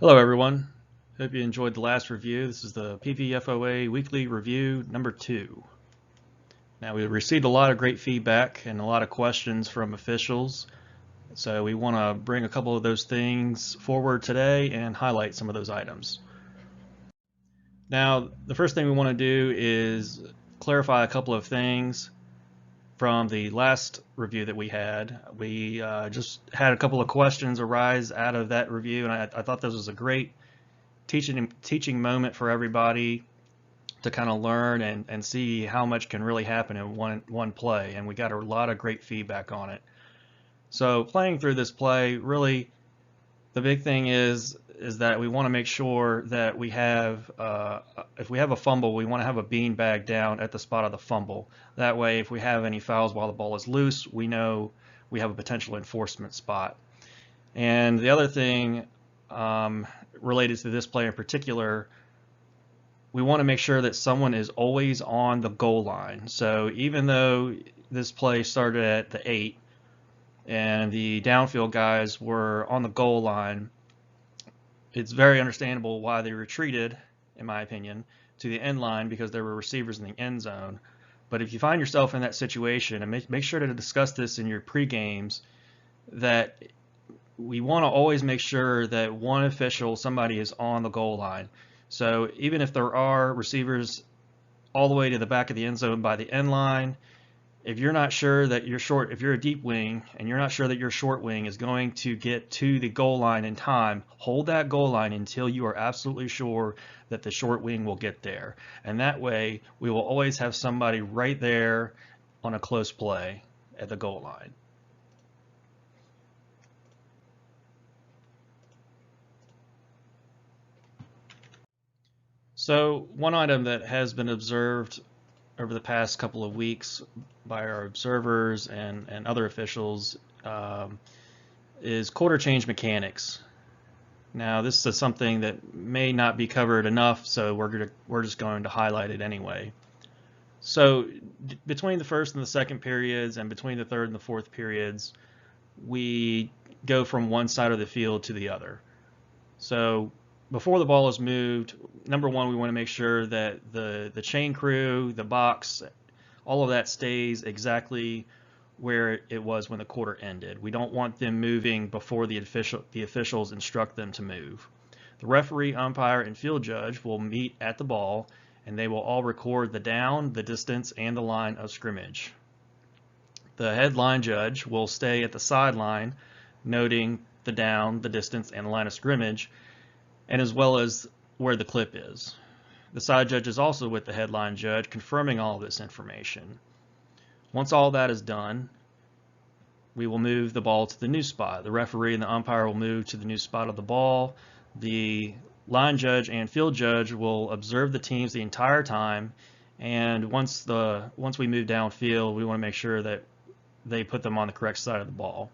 Hello everyone. Hope you enjoyed the last review. This is the PVFOA weekly review number 2. Now we received a lot of great feedback and a lot of questions from officials, so we want to bring a couple of those things forward today and highlight some of those items. Now the first thing we want to do is clarify a couple of things from the last review that we had. We just had a couple of questions arise out of that review, and I thought this was a great teaching moment for everybody to kind of learn and see how much can really happen in one play, and we got a lot of great feedback on it. So playing through this play, really the big thing is that we want to make sure that we have if we have a fumble, we want to have a bean bag down at the spot of the fumble. That way if we have any fouls while the ball is loose, we know we have a potential enforcement spot. And the other thing related to this play in particular, we want to make sure that someone is always on the goal line. So even though this play started at the 8 and the downfield guys were on the goal line, it's very understandable why they retreated, in my opinion, to the end line, because there were receivers in the end zone. But if you find yourself in that situation, and make sure to discuss this in your pre-games, that we want to always make sure that one official, somebody, is on the goal line. So even if there are receivers all the way to the back of the end zone by the end line, if you're not sure that you're short, if you're a deep wing and you're not sure that your short wing is going to get to the goal line in time, hold that goal line until you are absolutely sure that the short wing will get there. And that way we will always have somebody right there on a close play at the goal line. So one item that has been observed over the past couple of weeks by our observers and other officials is quarter change mechanics. Now this is something that may not be covered enough, so we're just going to highlight it anyway. So between the first and the second periods, and between the third and the fourth periods, we go from one side of the field to the other. So before the ball is moved, number one, we want to make sure that the chain crew, the box, all of that stays exactly where it was when the quarter ended. We don't want them moving before the officials instruct them to move. The referee, umpire, and field judge will meet at the ball, and they will all record the down, the distance, and the line of scrimmage. The head line judge will stay at the sideline, noting the down, the distance, and the line of scrimmage, and as well as where the clip is. The side judge is also with the headline judge, confirming all of this information. Once all that is done, we will move the ball to the new spot. The referee and the umpire will move to the new spot of the ball. The line judge and field judge will observe the teams the entire time, and once we move downfield, we want to make sure that they put them on the correct side of the ball.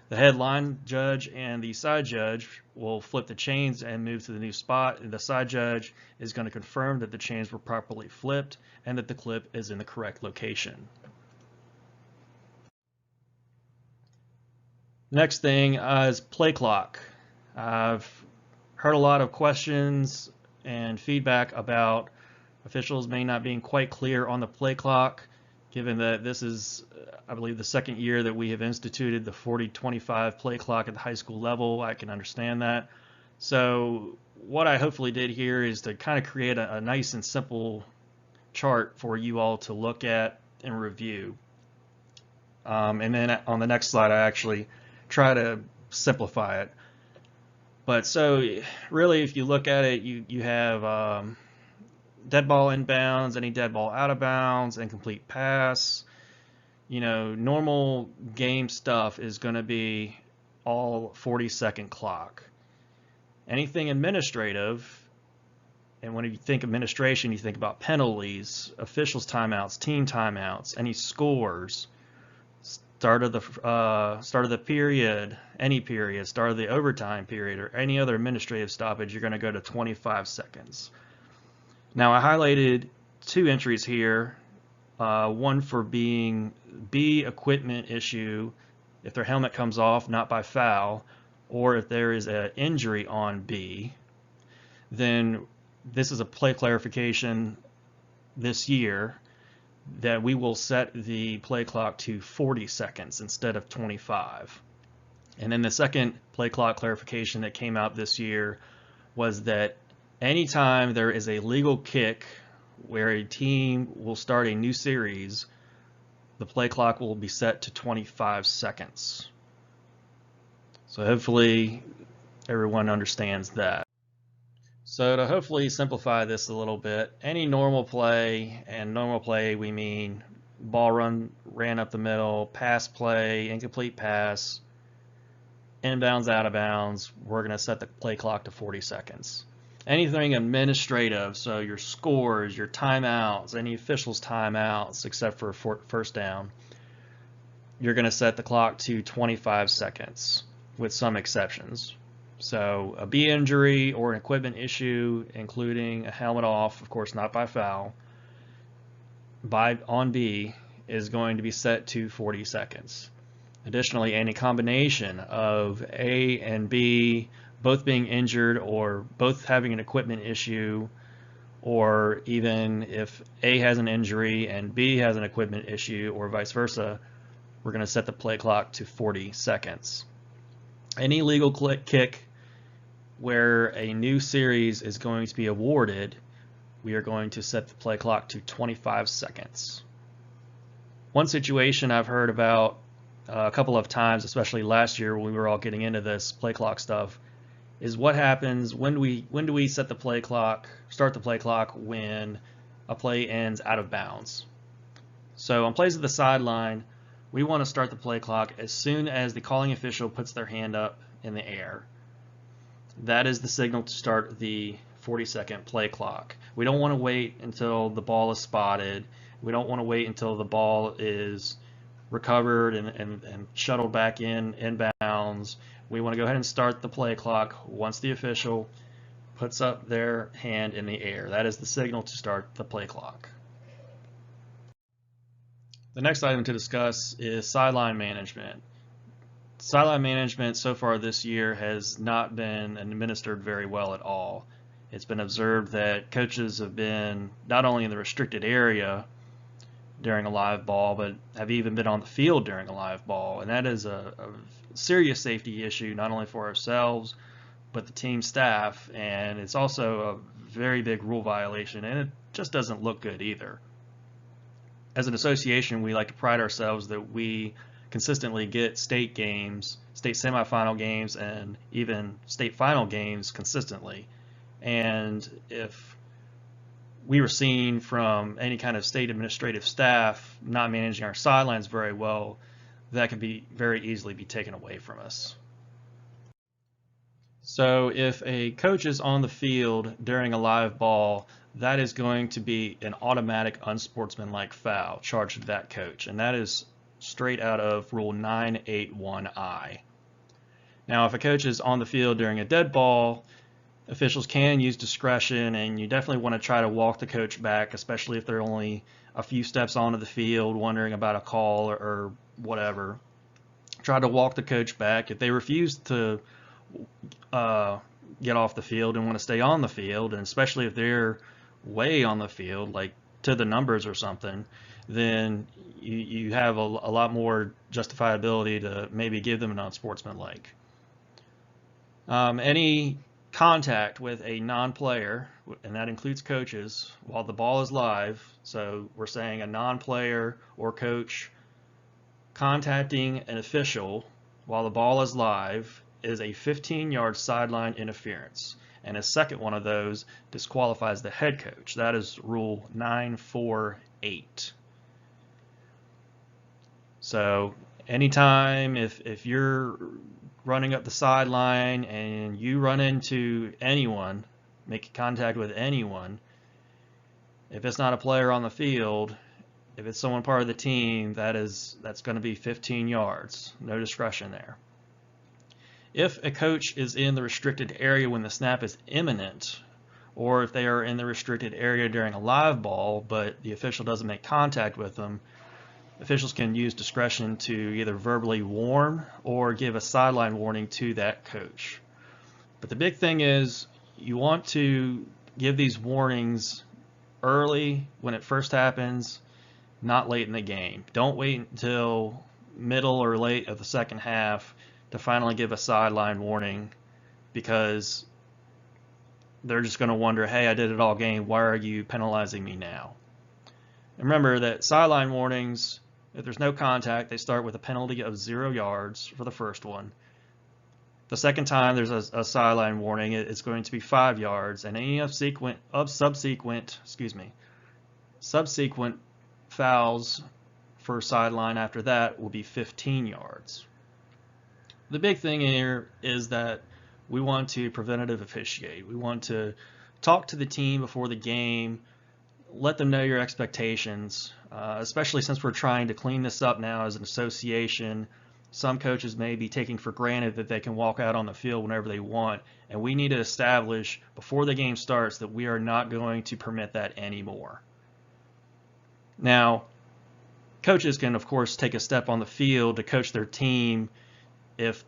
The headline judge and the side judge will flip the chains and move to the new spot, and the side judge is going to confirm that the chains were properly flipped and that the clip is in the correct location. Next thing is play clock. I've heard a lot of questions and feedback about officials may not being quite clear on the play clock, given that this is, I believe, the second year that we have instituted the 40-25 play clock at the high school level. I can understand that. So what I hopefully did here is to kind of create a nice and simple chart for you all to look at and review. And then on the next slide, I actually try to simplify it. But so really, if you look at it, you have dead ball inbounds, any dead ball out of bounds, incomplete pass. You know, normal game stuff is going to be all 40-second clock. Anything administrative, and when you think administration, you think about penalties, officials timeouts, team timeouts, any scores, start of the period, any period, start of the overtime period, or any other administrative stoppage, you're going to go to 25 seconds. Now I highlighted two entries here, one for being B, equipment issue, if their helmet comes off, not by foul, or if there is an injury on B, then this is a play clarification this year that we will set the play clock to 40 seconds instead of 25. And then the second play clock clarification that came out this year was that anytime there is a legal kick where a team will start a new series, the play clock will be set to 25 seconds. So hopefully everyone understands that. So to hopefully simplify this a little bit, any normal play, and normal play we mean ball ran up the middle, pass play, incomplete pass, inbounds, out of bounds, we're going to set the play clock to 40 seconds. Anything administrative, so your scores, your timeouts, any officials' timeouts, except for first down, you're going to set the clock to 25 seconds with some exceptions. So a B injury or an equipment issue, including a helmet off, of course not by foul, on B is going to be set to 40 seconds. Additionally, any combination of A and B both being injured or both having an equipment issue, or even if A has an injury and B has an equipment issue or vice versa, we're going to set the play clock to 40 seconds. Any legal kick where a new series is going to be awarded, we are going to set the play clock to 25 seconds. One situation I've heard about a couple of times, especially last year when we were all getting into this play clock stuff, is what happens when do we set the play clock, start the play clock when a play ends out of bounds. So on plays at the sideline, we want to start the play clock as soon as the calling official puts their hand up in the air. That is the signal to start the 40-second play clock. We don't want to wait until the ball is spotted. We don't want to wait until the ball is recovered and shuttled back inbounds. We want to go ahead and start the play clock once the official puts up their hand in the air. That is the signal to start the play clock. The next item to discuss is sideline management. Sideline management so far this year has not been administered very well at all. It's been observed that coaches have been not only in the restricted area during a live ball, but have even been on the field during a live ball, and that is a serious safety issue not only for ourselves but the team staff, and it's also a very big rule violation, and it just doesn't look good either. As an association, we like to pride ourselves that we consistently get state games, state semifinal games, and even state final games consistently. And if we were seen from any kind of state administrative staff not managing our sidelines very well, that can be very easily be taken away from us. So if a coach is on the field during a live ball, that is going to be an automatic unsportsmanlike foul charged to that coach, and that is straight out of Rule 981I. Now, if a coach is on the field during a dead ball, officials can use discretion, and you definitely want to try to walk the coach back, especially if they're only a few steps onto the field wondering about a call or whatever. Try to walk the coach back. If they refuse to get off the field and want to stay on the field, and especially if they're way on the field, like to the numbers or something, then you have a lot more justifiability to maybe give them an unsportsmanlike. Any contact with a non-player, and that includes coaches, while the ball is live, so we're saying a non-player or coach contacting an official while the ball is live, is a 15-yard sideline interference, and a second one of those disqualifies the head coach. That is Rule 948. So anytime if you're running up the sideline and you run into anyone, make contact with anyone, if it's not a player on the field, if it's someone part of the team, that's going to be 15 yards. No discretion there. If a coach is in the restricted area when the snap is imminent, or if they are in the restricted area during a live ball, but the official doesn't make contact with them, officials can use discretion to either verbally warn or give a sideline warning to that coach. But the big thing is you want to give these warnings early when it first happens, not late in the game. Don't wait until middle or late of the second half to finally give a sideline warning, because they're just going to wonder, hey, I did it all game. Why are you penalizing me now? And remember that sideline warnings, if there's no contact, they start with a penalty of 0 yards for the first one. The second time there's a sideline warning, it's going to be 5 yards, and any subsequent fouls for sideline after that will be 15 yards. The big thing here is that we want to preventative officiate. We want to talk to the team before the game, let them know your expectations, especially since we're trying to clean this up now as an association. Some coaches may be taking for granted that they can walk out on the field whenever they want, and we need to establish before the game starts that we are not going to permit that anymore. Now, coaches can, of course, take a step on the field to coach their team. If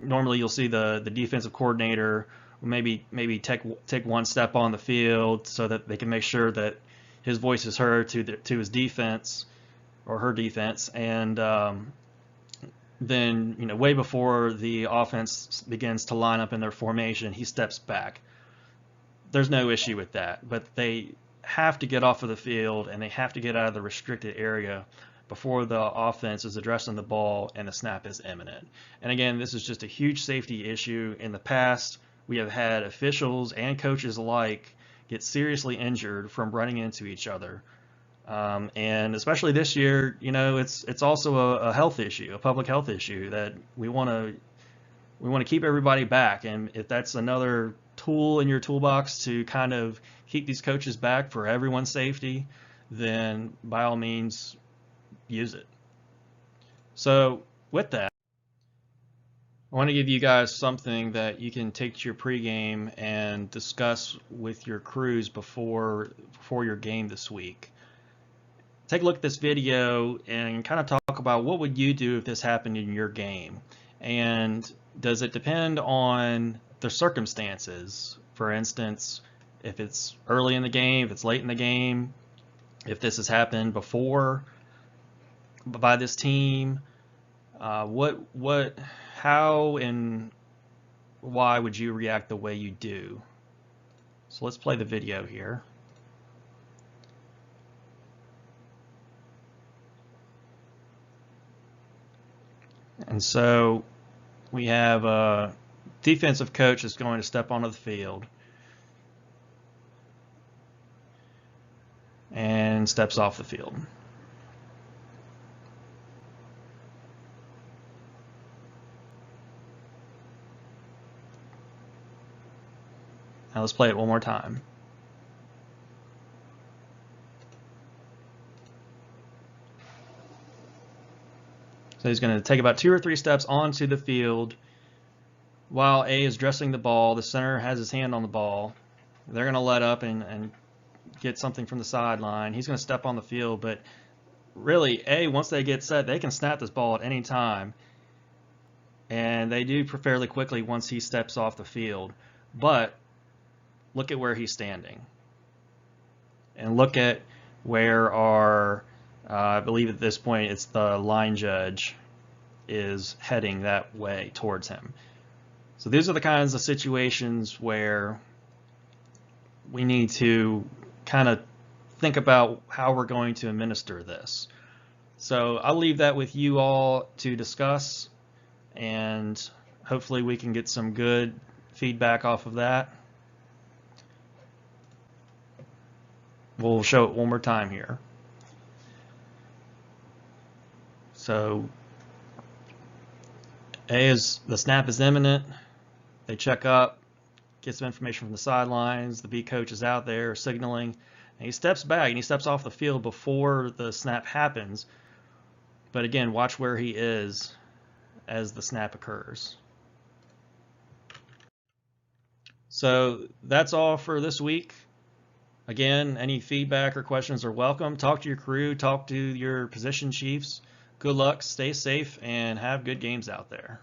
normally you'll see the defensive coordinator maybe take one step on the field so that they can make sure that his voice is heard to his defense or her defense, and then way before the offense begins to line up in their formation, he steps back. There's no issue with that, but they have to get off of the field and they have to get out of the restricted area before the offense is addressing the ball and the snap is imminent. And again, this is just a huge safety issue. In the past, we have had officials and coaches alike get seriously injured from running into each other. And especially this year, it's also a health issue, a public health issue that we want to keep everybody back. And if that's another tool in your toolbox to kind of keep these coaches back for everyone's safety, then by all means, use it. So with that, I want to give you guys something that you can take to your pregame and discuss with your crews before your game this week. Take a look at this video and kind of talk about what would you do if this happened in your game, and does it depend on the circumstances? For instance, if it's early in the game, if it's late in the game, if this has happened before by this team, how and why would you react the way you do? So let's play the video here. And so we have a defensive coach that's going to step onto the field and steps off the field. Now let's play it one more time. So he's going to take about 2 or 3 steps onto the field while A is dressing the ball. The center has his hand on the ball. They're going to let up and get something from the sideline. He's going to step on the field, but really, A, once they get set, they can snap this ball at any time. And they do fairly quickly once he steps off the field. But look at where he's standing. And look at where our I believe at this point it's the line judge is heading that way towards him. So these are the kinds of situations where we need to kind of think about how we're going to administer this. So I'll leave that with you all to discuss, and hopefully we can get some good feedback off of that. We'll show it one more time here. So A is the snap is imminent. They check up, get some information from the sidelines. The B coach is out there signaling, and he steps back and he steps off the field before the snap happens. But again, watch where he is as the snap occurs. So that's all for this week. Again, any feedback or questions are welcome. Talk to your crew, talk to your position chiefs. Good luck, stay safe, and have good games out there.